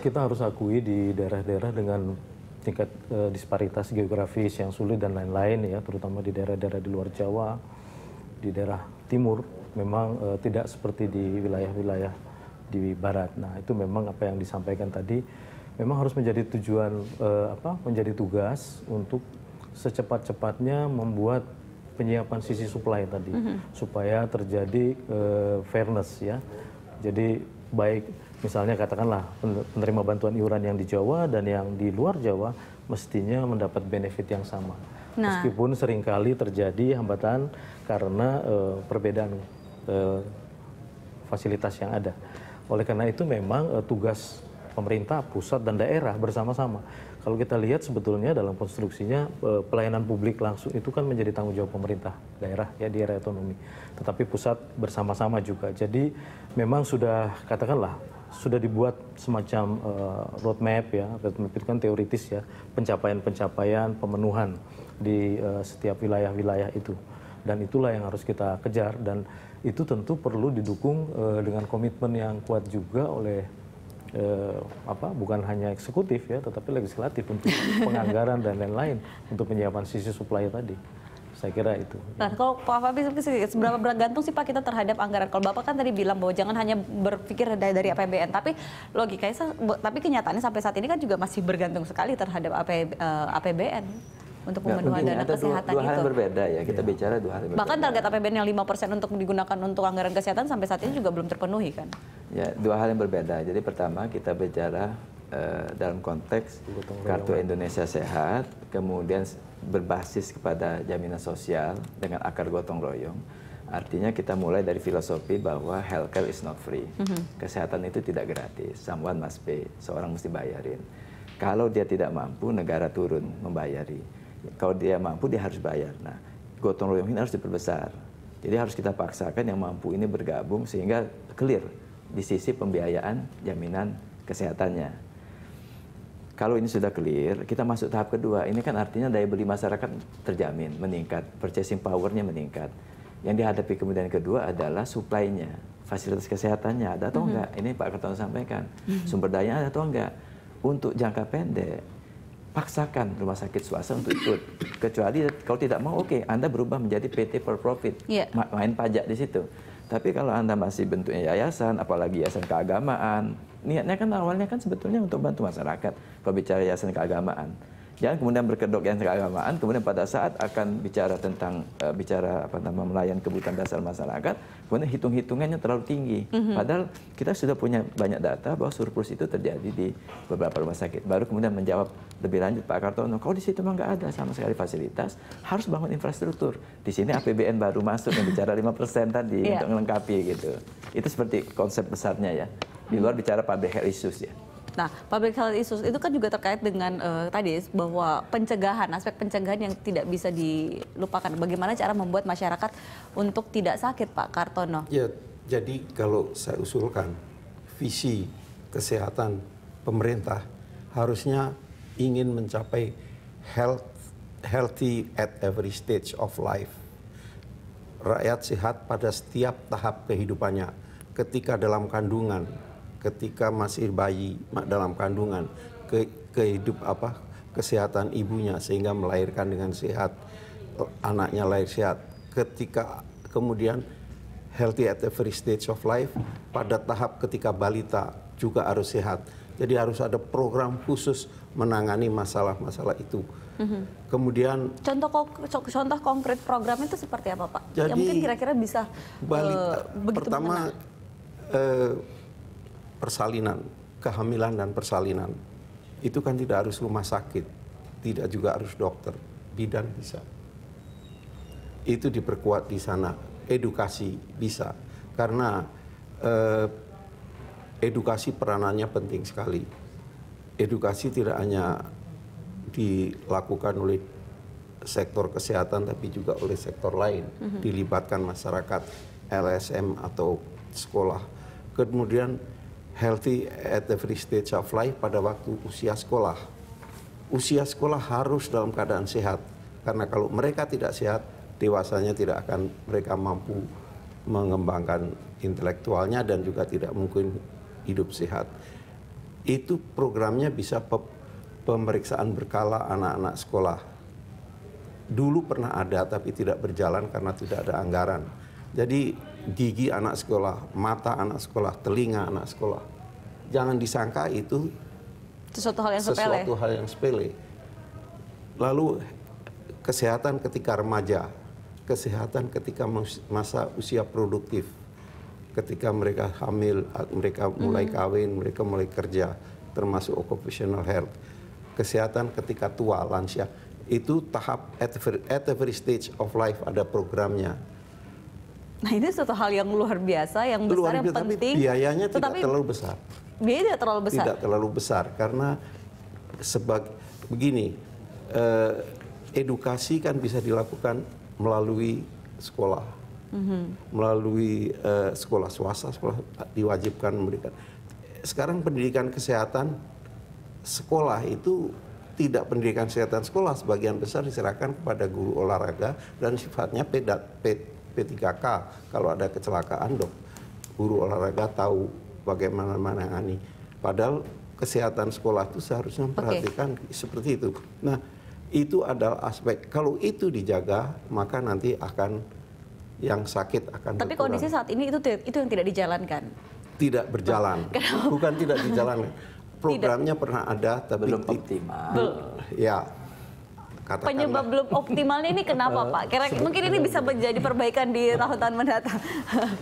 kita harus akui di daerah-daerah dengan tingkat disparitas geografis yang sulit dan lain-lain ya, terutama di daerah-daerah di luar Jawa, di daerah timur, memang tidak seperti di wilayah-wilayah di barat. Nah, itu memang apa yang disampaikan tadi, memang harus menjadi tujuan, menjadi tugas untuk secepat-cepatnya membuat penyiapan sisi supply tadi, supaya terjadi fairness ya. Jadi baik misalnya katakanlah penerima bantuan iuran yang di Jawa dan yang di luar Jawa mestinya mendapat benefit yang sama. Nah, meskipun seringkali terjadi hambatan karena perbedaan fasilitas yang ada. Oleh karena itu memang tugas pemerintah pusat dan daerah bersama-sama. Kalau kita lihat sebetulnya dalam konstruksinya pelayanan publik langsung itu kan menjadi tanggung jawab pemerintah daerah ya di era otonomi. Tetapi pusat bersama-sama juga. Jadi memang sudah katakanlah sudah dibuat semacam roadmap ya. Roadmap itu kan teoritis ya, pencapaian-pencapaian pemenuhan di setiap wilayah-wilayah itu. Dan itulah yang harus kita kejar dan itu tentu perlu didukung dengan komitmen yang kuat juga oleh bukan hanya eksekutif ya, tetapi legislatif untuk penganggaran dan lain-lain untuk penyiapan sisi supply tadi. Saya kira itu. Nah, kalau Pak Fabri, seberapa bergantung sih Pak kita terhadap anggaran? Kalau Bapak kan tadi bilang bahwa jangan hanya berpikir dari APBN, tapi logikanya, tapi kenyataannya sampai saat ini kan juga masih bergantung sekali terhadap APBN. Untuk pemenuhan dana kesehatan dua hal yang berbeda ya, kita bicara dua hal yang berbeda. Bahkan target APBN yang 5% untuk digunakan untuk anggaran kesehatan sampai saat ini juga belum terpenuhi kan? Ya, dua hal yang berbeda. Jadi pertama kita bicara dalam konteks Kartu Indonesia Sehat, kemudian berbasis kepada jaminan sosial dengan akar gotong royong. Artinya kita mulai dari filosofi bahwa healthcare is not free. Kesehatan itu tidak gratis, someone must pay, seorang mesti bayarin. Kalau dia tidak mampu, negara turun membayari. Kalau dia mampu, dia harus bayar. Nah, gotong royong ini harus diperbesar. Jadi harus kita paksakan yang mampu ini bergabung sehingga clear di sisi pembiayaan jaminan kesehatannya. Kalau ini sudah clear, kita masuk tahap kedua. Ini kan artinya daya beli masyarakat terjamin, meningkat, purchasing power-nya meningkat. Yang dihadapi kemudian kedua adalah supply-nya, fasilitas kesehatannya ada atau enggak. Ini Pak Kartono sampaikan, sumber daya ada atau enggak. Untuk jangka pendek, paksakan rumah sakit swasta untuk ikut. Kecuali kalau tidak mau, oke, Anda berubah menjadi PT for profit, main pajak di situ. Tapi kalau Anda masih bentuknya yayasan, apalagi yayasan keagamaan, niatnya kan awalnya kan sebetulnya untuk bantu masyarakat. Kalau bicara yayasan keagamaan, jangan kemudian berkedok yayasan keagamaan, kemudian pada saat akan bicara tentang melayan kebutuhan dasar masyarakat, kemudian hitung-hitungannya terlalu tinggi. Padahal kita sudah punya banyak data bahwa surplus itu terjadi di beberapa rumah sakit. Baru kemudian menjawab lebih lanjut Pak Kartono, kalau di situ memang nggak ada sama sekali fasilitas, harus bangun infrastruktur. Di sini APBN baru masuk yang bicara 5% tadi untuk melengkapi gitu. Itu seperti konsep besarnya ya. Di luar bicara public health issues ya. Nah, public health issues itu kan juga terkait dengan tadi bahwa pencegahan, aspek pencegahan yang tidak bisa dilupakan. Bagaimana cara membuat masyarakat untuk tidak sakit, Pak Kartono? Ya, jadi kalau saya usulkan visi kesehatan pemerintah harusnya ingin mencapai healthy at every stage of life. Rakyat sehat pada setiap tahap kehidupannya, ketika dalam kandungan, ketika masih bayi dalam kandungan, kesehatan ibunya sehingga melahirkan dengan sehat, anaknya lahir sehat. Ketika kemudian healthy at every stage of life, pada tahap ketika balita juga harus sehat. Jadi harus ada program khusus menangani masalah-masalah itu. Kemudian contoh konkret program itu seperti apa, Pak? Jadi, yang mungkin kira-kira bisa pertama persalinan, kehamilan dan persalinan itu kan tidak harus rumah sakit, tidak juga harus dokter, bidan bisa. Itu diperkuat di sana, edukasi bisa, karena edukasi peranannya penting sekali. Edukasi tidak hanya dilakukan oleh sektor kesehatan tapi juga oleh sektor lain, dilibatkan masyarakat, LSM atau sekolah. Kemudian healthy at every stage of life pada waktu usia sekolah. Usia sekolah harus dalam keadaan sehat, karena kalau mereka tidak sehat, dewasanya tidak akan mereka mampu mengembangkan intelektualnya dan juga tidak mungkin hidup sehat. itu programnya bisa pemeriksaan berkala anak-anak sekolah. Dulu pernah ada tapi tidak berjalan karena tidak ada anggaran. Jadi gigi anak sekolah, mata anak sekolah, telinga anak sekolah. Jangan disangka itu sesuatu hal yang sepele. Lalu kesehatan ketika remaja, kesehatan ketika masa usia produktif, ketika mereka hamil, mereka mulai kawin, mereka mulai kerja, termasuk occupational health. Kesehatan ketika tua, lansia, itu tahap at every stage of life ada programnya. Nah ini suatu hal yang luar biasa, yang besar, yang penting. Tapi biayanya tidak terlalu besar. Biaya tidak terlalu besar. Tidak terlalu besar karena begini, edukasi kan bisa dilakukan melalui sekolah, melalui sekolah swasta, sekolah diwajibkan memberikan. Sekarang pendidikan kesehatan sekolah itu tidak pendidikan kesehatan sekolah, sebagian besar diserahkan kepada guru olahraga dan sifatnya P3K. Kalau ada kecelakaan, guru olahraga tahu bagaimana menangani. Padahal kesehatan sekolah itu seharusnya memperhatikan seperti itu. Nah, itu adalah aspek. Kalau itu dijaga, maka nanti akan yang sakit akan Tapi berkurang. kondisi saat ini itu yang tidak dijalankan. Tidak berjalan. Bukan tidak dijalankan. Programnya pernah ada tapi belum optimal. Ya. Katakanlah. Penyebab belum optimalnya ini kenapa Pak? Mungkin ini bisa menjadi perbaikan di tahun-tahun mendatang.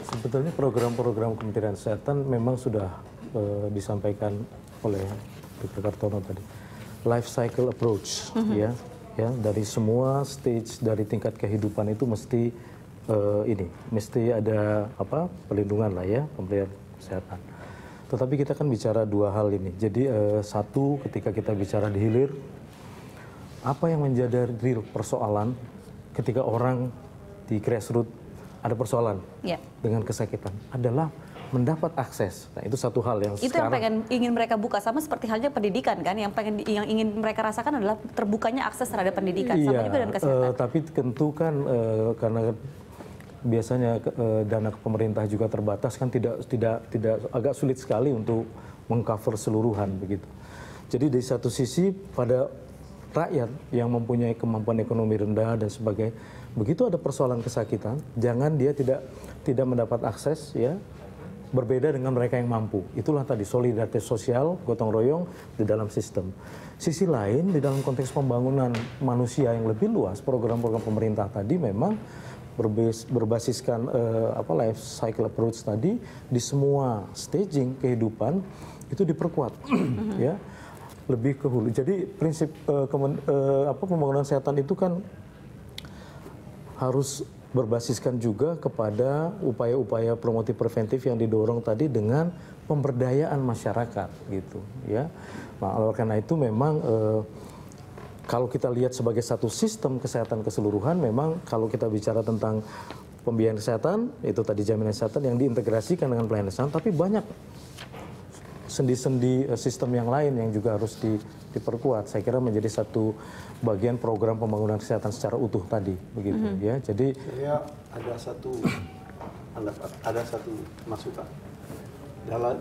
Sebetulnya program-program Kementerian Kesehatan memang sudah disampaikan oleh Dr. Kartono tadi. Life cycle approach, ya, dari semua stage dari tingkat kehidupan itu mesti mesti ada perlindungan lah ya, pemberian kesehatan. Tetapi kita kan bicara dua hal ini. Jadi satu, ketika kita bicara di hilir, apa yang menjadi real persoalan ketika orang di grassroots ada persoalan dengan kesakitan adalah mendapat akses. Nah, itu satu hal yang itu sekarang yang ingin mereka buka, sama seperti halnya pendidikan kan, yang ingin mereka rasakan adalah terbukanya akses terhadap pendidikan. Sama juga dengan kesehatan. Tapi tentu kan karena biasanya dana pemerintah juga terbatas kan, tidak agak sulit sekali untuk mengcover seluruhan begitu. Jadi di satu sisi pada rakyat yang mempunyai kemampuan ekonomi rendah dan sebagainya, begitu ada persoalan kesakitan, jangan dia tidak mendapat akses, ya, berbeda dengan mereka yang mampu. Itulah tadi solidaritas sosial, gotong royong di dalam sistem. Sisi lain, di dalam konteks pembangunan manusia yang lebih luas, program-program pemerintah tadi memang berbasiskan life cycle approach tadi di semua staging kehidupan itu diperkuat, ya, lebih ke hulu. Jadi prinsip pembangunan kesehatan itu kan harus berbasiskan juga kepada upaya-upaya promotif preventif yang didorong tadi dengan pemberdayaan masyarakat, gitu, ya. Nah, oleh karena itu memang kalau kita lihat sebagai satu sistem kesehatan keseluruhan, memang kalau kita bicara tentang pembiayaan kesehatan, itu tadi jaminan kesehatan yang diintegrasikan dengan pelayanan kesehatan, tapi banyak sendi-sendi sistem yang lain yang juga harus diperkuat. Saya kira menjadi satu bagian program pembangunan kesehatan secara utuh tadi, begitu, ya. Jadi saya ada satu masukan.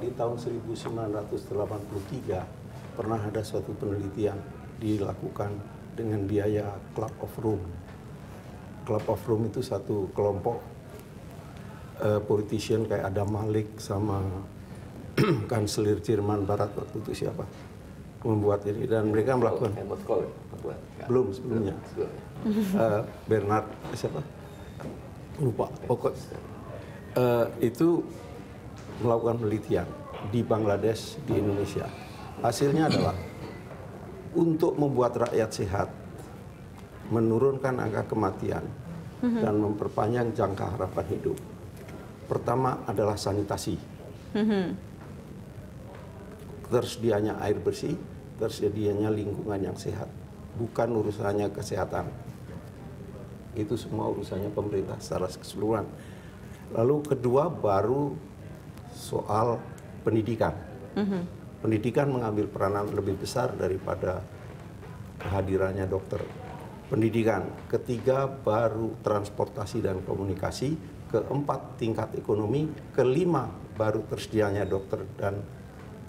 Di tahun 1983 pernah ada suatu penelitian dilakukan dengan biaya Club of Rome. Club of Rome itu satu kelompok politician kayak Adam Malik sama kanselir Jerman Barat waktu itu siapa membuat ini, dan mereka melakukan belum sebelumnya Bernard siapa lupa pokok itu melakukan penelitian di Bangladesh, di Indonesia. Hasilnya adalah untuk membuat rakyat sehat, menurunkan angka kematian, dan memperpanjang jangka harapan hidup. Pertama adalah sanitasi. Tersedianya air bersih, tersedianya lingkungan yang sehat. Bukan urusannya kesehatan. Itu semua urusannya pemerintah secara keseluruhan. Lalu kedua baru soal pendidikan. Pendidikan mengambil peranan lebih besar daripada kehadirannya dokter. Pendidikan. Ketiga baru transportasi dan komunikasi. Keempat tingkat ekonomi. Kelima baru tersedianya dokter dan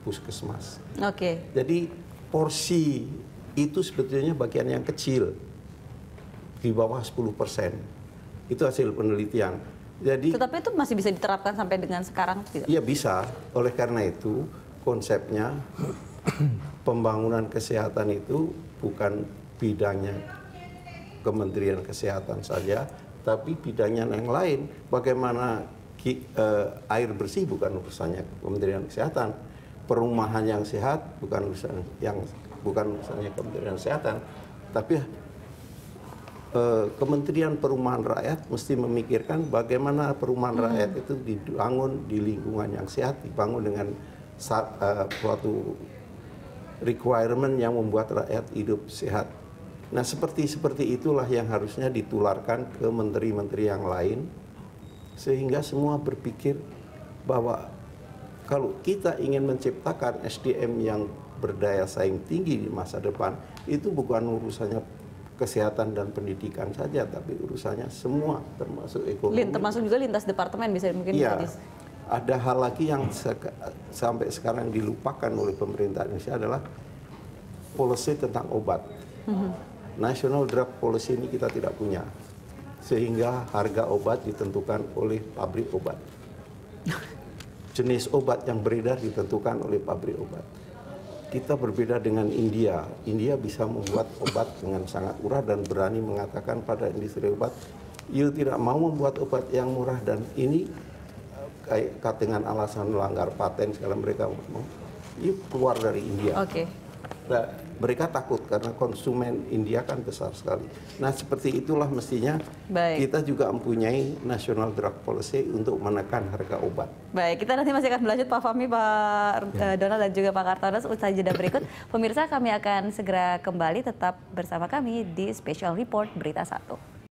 puskesmas. Oke. Jadi porsi itu sebetulnya bagian yang kecil, di bawah 10%. Itu hasil penelitian. Jadi Tetapi itu masih bisa diterapkan sampai dengan sekarang tidak? iya bisa. Oleh karena itu konsepnya pembangunan kesehatan itu bukan bidangnya Kementerian Kesehatan saja, tapi bidangnya yang lain. Bagaimana air bersih bukan urusannya Kementerian Kesehatan, perumahan yang sehat bukan urusannya Kementerian Kesehatan, tapi Kementerian Perumahan Rakyat mesti memikirkan bagaimana perumahan rakyat itu dibangun di lingkungan yang sehat, dibangun dengan suatu requirement yang membuat rakyat hidup sehat. Nah, seperti itulah yang harusnya ditularkan ke menteri-menteri yang lain, sehingga semua berpikir bahwa kalau kita ingin menciptakan SDM yang berdaya saing tinggi di masa depan, itu bukan urusannya kesehatan dan pendidikan saja, tapi urusannya semua, termasuk ekonomi. Termasuk juga lintas departemen bisa mungkin. Iya. Ada hal lagi yang sampai sekarang dilupakan oleh pemerintah Indonesia adalah policy tentang obat. National Drug Policy ini kita tidak punya, sehingga harga obat ditentukan oleh pabrik obat. Jenis obat yang beredar ditentukan oleh pabrik obat. Kita berbeda dengan India. India bisa membuat obat dengan sangat murah dan berani mengatakan pada industri obat, "You tidak mau membuat obat yang murah dan ini kayak dengan alasan melanggar paten segala mereka mau, you keluar dari India." Oke. Nah, mereka takut karena konsumen India kan besar sekali. Nah, seperti itulah mestinya kita juga mempunyai National Drug Policy untuk menekan harga obat. Baik, kita nanti masih akan berlanjut Pak Fahmi, Pak Donald dan juga Pak Kartonas usai jeda berikut. Pemirsa, kami akan segera kembali, tetap bersama kami di Special Report Berita 1.